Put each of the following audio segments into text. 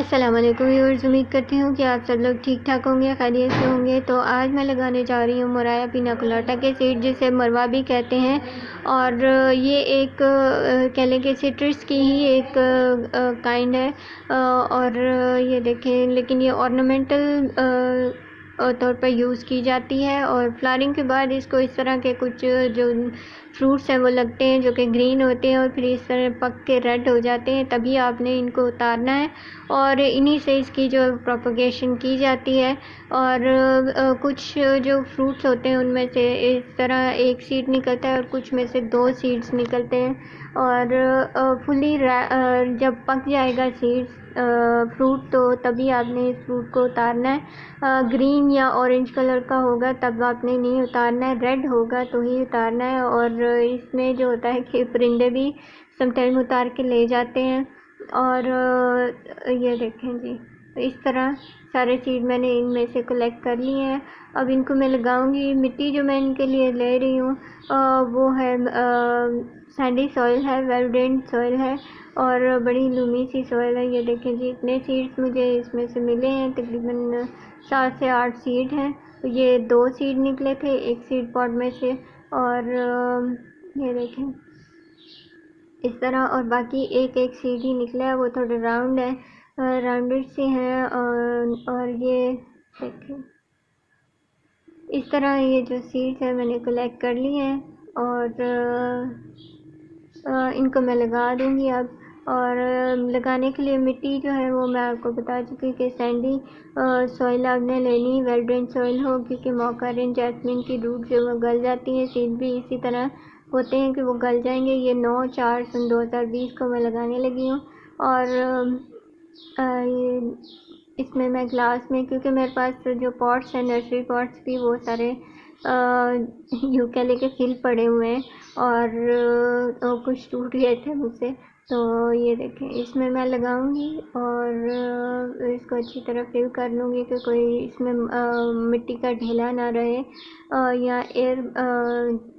अस्सलाम वालेकुम व्यूअर्स, उम्मीद करती हूँ कि आप सब लोग ठीक ठाक होंगे, खैरियत से होंगे। तो आज मैं लगाने जा रही हूँ मोराया पिना कोलाटा के सीड, जिसे मरवा भी कहते हैं। और ये एक कह लें कि सिट्रस की ही एक काइंड है। और ये देखें, लेकिन ये ऑर्नामेंटल तौर पर यूज़ की जाती है। और फ्लावरिंग के बाद इसको इस तरह के कुछ जो फ्रूट्स हैं वो लगते हैं, जो कि ग्रीन होते हैं और फिर इस तरह पक के रेड हो जाते हैं। तभी आपने इनको उतारना है और इन्हीं से इसकी जो प्रोपगेशन की जाती है। और कुछ जो फ्रूट्स होते हैं उनमें से इस तरह एक सीड निकलता है और कुछ में से दो सीड्स निकलते हैं। और फुली जब पक जाएगा सीड्स फ्रूट, तो तभी आपने इस फ्रूट को उतारना है। ग्रीन या ऑरेंज कलर का होगा तब आपने नहीं उतारना है, रेड होगा तो ही उतारना है। और इसमें जो होता है कि परिंदे भी समटाइम उतार के ले जाते हैं। और ये देखें जी, इस तरह सारे सीड मैंने इनमें से कलेक्ट कर लिए हैं। अब इनको मैं लगाऊंगी। मिट्टी जो मैं इनके लिए ले रही हूँ वो है सैंडी सॉइल है, वेल ड्रेन्ड सॉइल है और बड़ी लूमी सी सॉइल है। ये देखें जी, इतने सीड्स मुझे इसमें से मिले हैं, तकरीबन 7 से 8 सीड हैं। तो ये 2 सीड निकले थे एक सीड पॉट में से। और ये देखें इस तरह, और बाकी एक एक सीड ही निकला है, वो थोड़े राउंड है, राउंडेड से हैं। और ये देखें इस तरह ये जो सीड्स हैं मैंने कलेक्ट कर ली हैं और इनको मैं लगा दूंगी अब। और लगाने के लिए मिट्टी जो है वो मैं आपको बता चुकी कि सैंडी सॉइल आपने लेनी, वेल ड्रेन सॉइल हो, क्योंकि मोकारिन जैस्मिन की रूट जो वो गल जाती हैं। सीड भी इसी तरह होते हैं कि वो गल जाएंगे। ये 9/4/2020 को मैं लगाने लगी हूँ। और ये इसमें मैं ग्लास में, क्योंकि मेरे पास जो पॉट्स हैं, नर्सरी पॉट्स भी वो सारे यूकेले के फील पड़े हुए हैं और कुछ टूट गए थे मुझसे। तो ये देखें, इसमें मैं लगाऊंगी और इसको अच्छी तरह फिल कर लूँगी कि कोई इसमें मिट्टी का ढेला ना रहे या एयर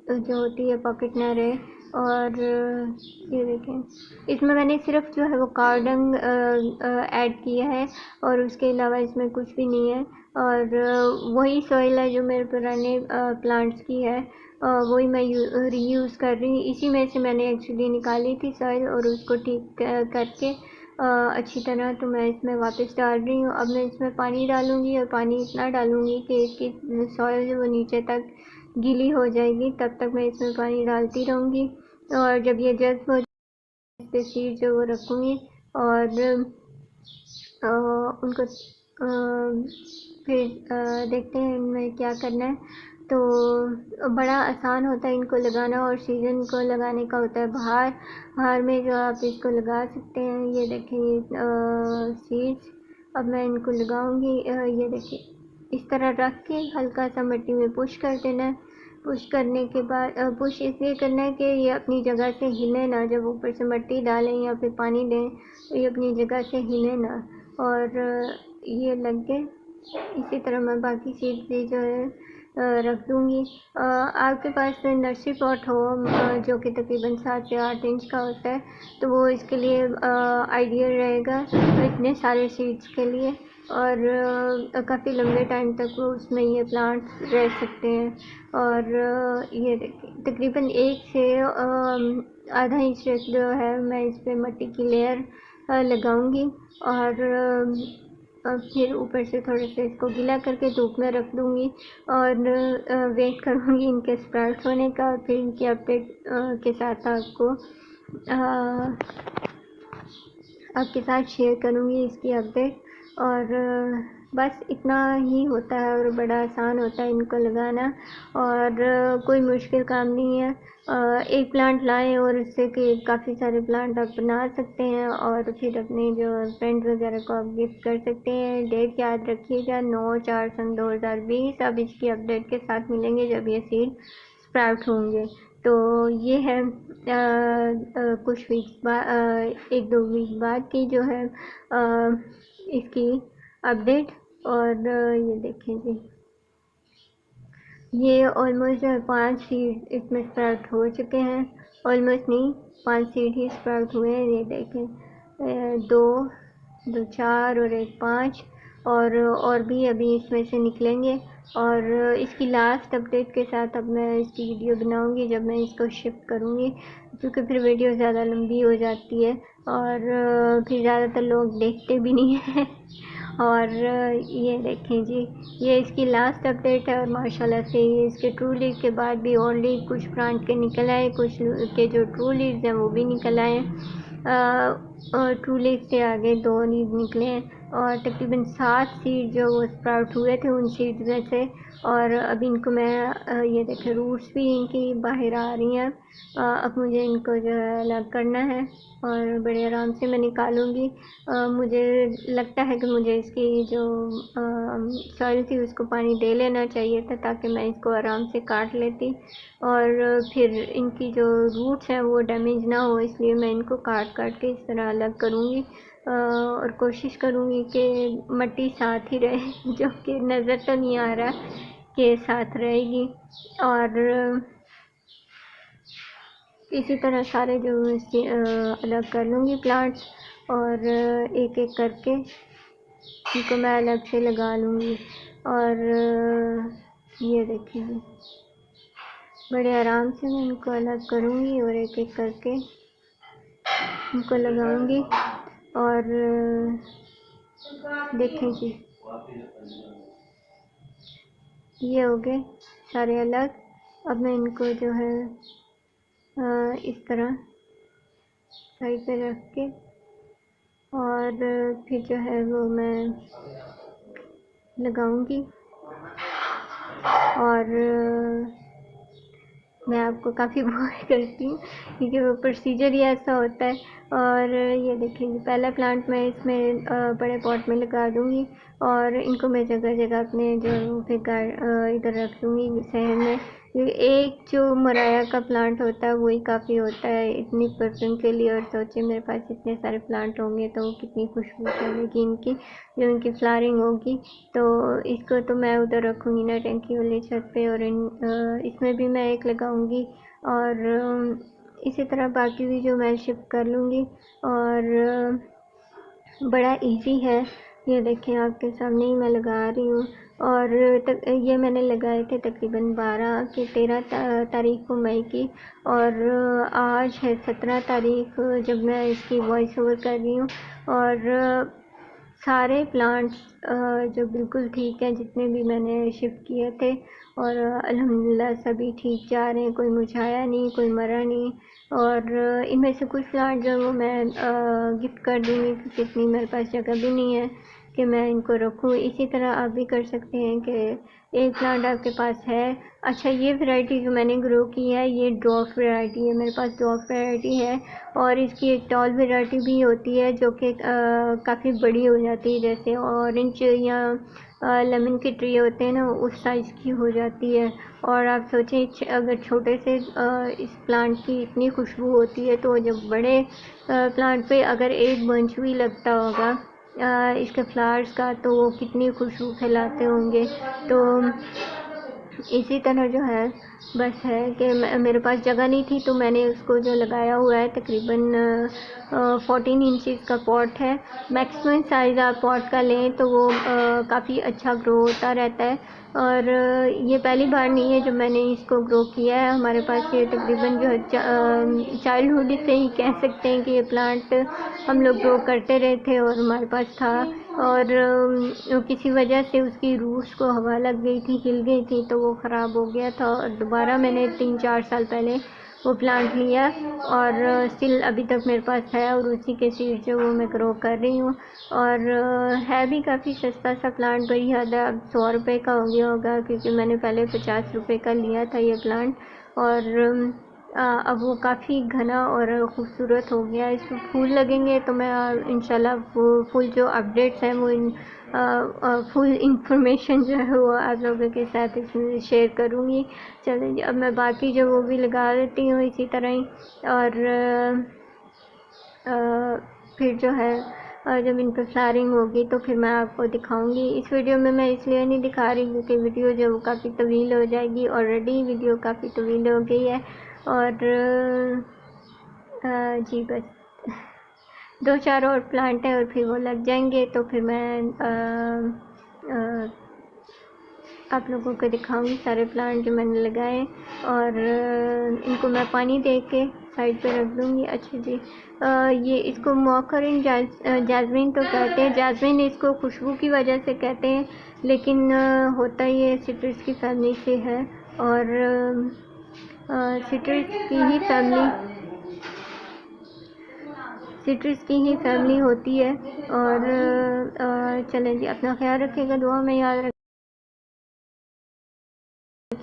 जो होती है पॉकेट ना रहे। और ये देखें, इसमें मैंने सिर्फ जो है वो कार्डंग ऐड किया है और उसके अलावा इसमें कुछ भी नहीं है। और वही सॉइल है जो मेरे पुराने प्लांट्स की है, वही मैं रीयूज़ कर रही हूँ। इसी में से मैंने एक्चुअली निकाली थी सॉइल और उसको ठीक करके अच्छी तरह तो मैं इसमें वापस डाल रही हूँ। अब मैं इसमें पानी डालूँगी और पानी इतना डालूँगी कि इसकी सॉइल जो वो नीचे तक गीली हो जाएगी, तब तक मैं इसमें पानी डालती रहूँगी। और जब ये जज्ब हो जाए, इस पे सीड जो वो रखूँगी और उनको फिर देखते हैं इनमें क्या करना है। तो बड़ा आसान होता है इनको लगाना, और सीज़न को लगाने का होता है बाहर में जो आप इसको लगा सकते हैं। ये देखिए सीड्स, अब मैं इनको लगाऊंगी। ये देखिए इस तरह रख के हल्का सा मिट्टी में पुश कर देना है। पुश करने के बाद पुश इसलिए करना है कि ये अपनी जगह से हिले ना, जब ऊपर से मिट्टी डालें या फिर पानी दें तो ये अपनी जगह से हिले ना। और ये लग गए। इसी तरह मैं बाकी सीड्स भी जो है रख दूँगी। आपके पास नर्सरी पॉट हो जो कि तकरीबन 7 से 8 इंच का होता है, तो वो इसके लिए आइडियल रहेगा इतने सारे सीड्स के लिए। और काफ़ी लंबे टाइम तक वो उसमें ये प्लांट रह सकते हैं। और ये देखिए तकरीबन 1 से आधा इंच जो है मैं इस पर मिट्टी की लेयर लगाऊंगी। और फिर ऊपर से थोड़े से इसको गीला करके धूप में रख दूँगी और वेट करूँगी इनके स्प्राउट होने का। और फिर इनकी अपडेट के साथ आपके साथ शेयर करूँगी इसकी अपडेट। और बस इतना ही होता है और बड़ा आसान होता है इनको लगाना, और कोई मुश्किल काम नहीं है। एक प्लांट लाएं और उससे कि काफ़ी सारे प्लांट आप बना सकते हैं और फिर अपने जो फ्रेंड वगैरह को आप गिफ्ट कर सकते हैं। डेट याद रखिएगा 9/4/2020। अब इसकी अपडेट के साथ मिलेंगे जब ये सीड स्प्राउट होंगे। तो ये है कुछ वीक्स बाद, 1-2 वीक बाद की जो है इसकी अपडेट। और ये देखें जी, ये ऑलमोस्ट 5 सीड इसमें स्प्राउट हो चुके हैं। ऑलमोस्ट नहीं, 5 सीड ही स्प्राउट हुए हैं। ये देखें 2 2 4 और एक 5 और भी अभी इसमें से निकलेंगे। और इसकी लास्ट अपडेट के साथ अब मैं इसकी वीडियो बनाऊंगी जब मैं इसको शिफ्ट करूंगी, क्योंकि फिर वीडियो ज़्यादा लंबी हो जाती है और फिर ज़्यादातर लोग देखते भी नहीं हैं। और ये देखें जी, ये इसकी लास्ट अपडेट है और माशाल्लाह से ये इसके ट्रू लीव के बाद भी ओनली कुछ प्लांट के निकल आए, कुछ के जो ट्रू लीव्स हैं वो भी निकल आए। और ट्रू लीव से आगे 2 लीव निकले हैं और तकरीबन 7 सीड जो वो स्प्राउट हुए थे उन सीड्स में से। और अब इनको मैं ये देखें रूट्स भी इनकी बाहर आ रही हैं। अब मुझे इनको जो है अलग करना है और बड़े आराम से मैं निकालूंगी। मुझे लगता है कि मुझे इसकी जो सॉइल थी उसको पानी दे लेना चाहिए था ताकि मैं इसको आराम से काट लेती और फिर इनकी जो रूट्स हैं वो डैमेज ना हो, इसलिए मैं इनको काट काट के इस तरह अलग करूँगी। और कोशिश करूँगी कि मिट्टी साथ ही रहे जो कि नज़र तो नहीं आ रहा कि साथ रहेगी। और इसी तरह सारे जो अलग कर लूँगी प्लांट्स और एक एक करके इनको मैं अलग से लगा लूँगी। और ये देखिए बड़े आराम से मैं इनको अलग करूँगी और एक एक करके इनको लगाऊँगी। और देखें जी, ये हो गए सारे अलग। अब मैं इनको जो है इस तरह साइड पे रख के और फिर जो है वो मैं लगाऊंगी। और मैं आपको काफ़ी बोर करती हूँ क्योंकि वो प्रोसीजर ही ऐसा होता है। और ये देखिए पहला प्लांट मैं इसमें बड़े पॉट में लगा दूँगी और इनको मैं जगह जगह अपने जो फिर इधर रख दूँगी शहर में। एक जो मराया का प्लांट होता है वही काफ़ी होता है इतनी परफ्यूम के लिए। और सोचे मेरे पास इतने सारे प्लांट होंगे तो कितनी खुशबू चलेगी इनकी, जो इनकी फ्लावरिंग होगी। तो इसको तो मैं उधर रखूँगी ना टंकी वाली छत पे और इसमें भी मैं एक लगाऊंगी। और इसी तरह बाकी भी जो मैं शिफ्ट कर लूँगी। और बड़ा इजी है, ये देखें आपके सामने ही मैं लगा रही हूँ। और ये मैंने लगाए थे तकरीबन 13 तारीख को मई की और आज है 17 तारीख जब मैं इसकी वॉइस ओवर कर रही हूँ। और सारे प्लांट्स जो बिल्कुल ठीक है जितने भी मैंने शिफ्ट किए थे और अल्हम्दुलिल्लाह सभी ठीक जा रहे हैं, कोई मुरझाया नहीं, कोई मरा नहीं। और इनमें से कुछ प्लांट जो वो मैं गिफ्ट कर दूँगी क्योंकि इतनी मेरे पास जगह भी नहीं है कि मैं इनको रखूँ। इसी तरह आप भी कर सकते हैं कि एक प्लांट आपके पास है। अच्छा, ये वैरायटी जो मैंने ग्रो की है ये ड्वार्फ वैरायटी है, मेरे पास ड्वार्फ वैरायटी है। और इसकी एक टॉल वैरायटी भी होती है जो कि काफ़ी बड़ी हो जाती है, जैसे ऑरेंज या लेमन के ट्री होते हैं ना उस साइज़ की हो जाती है। और आप सोचें अगर छोटे से इस प्लांट की इतनी खुशबू होती है तो जब बड़े प्लांट पे अगर एक बंच भी लगता होगा इसके फ्लावर्स का तो वो कितनी खुशबू फैलाते होंगे। तो इसी तरह जो है बस है कि मेरे पास जगह नहीं थी तो मैंने उसको जो लगाया हुआ है तकरीबन 14 इंचज़ का पॉट है। मैक्सिमम साइज़ आप पॉट का लें तो वो काफ़ी अच्छा ग्रो होता रहता है। और ये पहली बार नहीं है जब मैंने इसको ग्रो किया है, हमारे पास ये तकरीबन जो है चाइल्डहुड से ही कह सकते हैं कि ये प्लांट हम लोग ग्रो करते रहे थे और हमारे पास था। और किसी वजह से उसकी रूट्स को हवा लग गई थी, हिल गई थी तो वो ख़राब हो गया था और दोबारा मैंने 3-4 साल पहले वो प्लांट लिया और स्टिल अभी तक मेरे पास है और उसी के सीड जो वो मैं ग्रो कर रही हूँ। और है भी काफ़ी सस्ता सा प्लांट, बड़ी ज़्यादा अब 100 रुपये का हो गया होगा क्योंकि मैंने पहले 50 रुपये का लिया था ये प्लांट। और अब वो काफ़ी घना और ख़ूबसूरत हो गया। इसमें फूल लगेंगे तो मैं इंशाल्लाह वो फुल जो अपडेट्स हैं वो फुल इंफॉर्मेशन जो है वो आप लोगों के साथ इसमें शेयर करूँगी। चलें जी, अब मैं बाकी जो वो भी लगा देती हूँ इसी तरह ही। और फिर जो है जब इन पर फ्लावरिंग होगी तो फिर मैं आपको दिखाऊंगी। इस वीडियो में मैं इसलिए नहीं दिखा रही क्योंकि वीडियो जो वो काफ़ी तवील हो जाएगी, ऑलरेडी वीडियो काफ़ी तवील हो गई है। और जी बस 2-4 और प्लांट है और फिर वो लग जाएंगे तो फिर मैं आप लोगों को दिखाऊंगी सारे प्लांट जो मैंने लगाए और इनको मैं पानी दे के साइड पे रख दूंगी। अच्छा जी, ये इसको मॉकरिन जैस्मिन तो कहते हैं। जैस्मिन इसको खुशबू की वजह से कहते हैं, लेकिन होता ये सिट्रस की फैमिली से है और सिट्रस की ही फैमिली होती है। और चलें जी, अपना ख्याल रखिएगा, दुआ में याद रख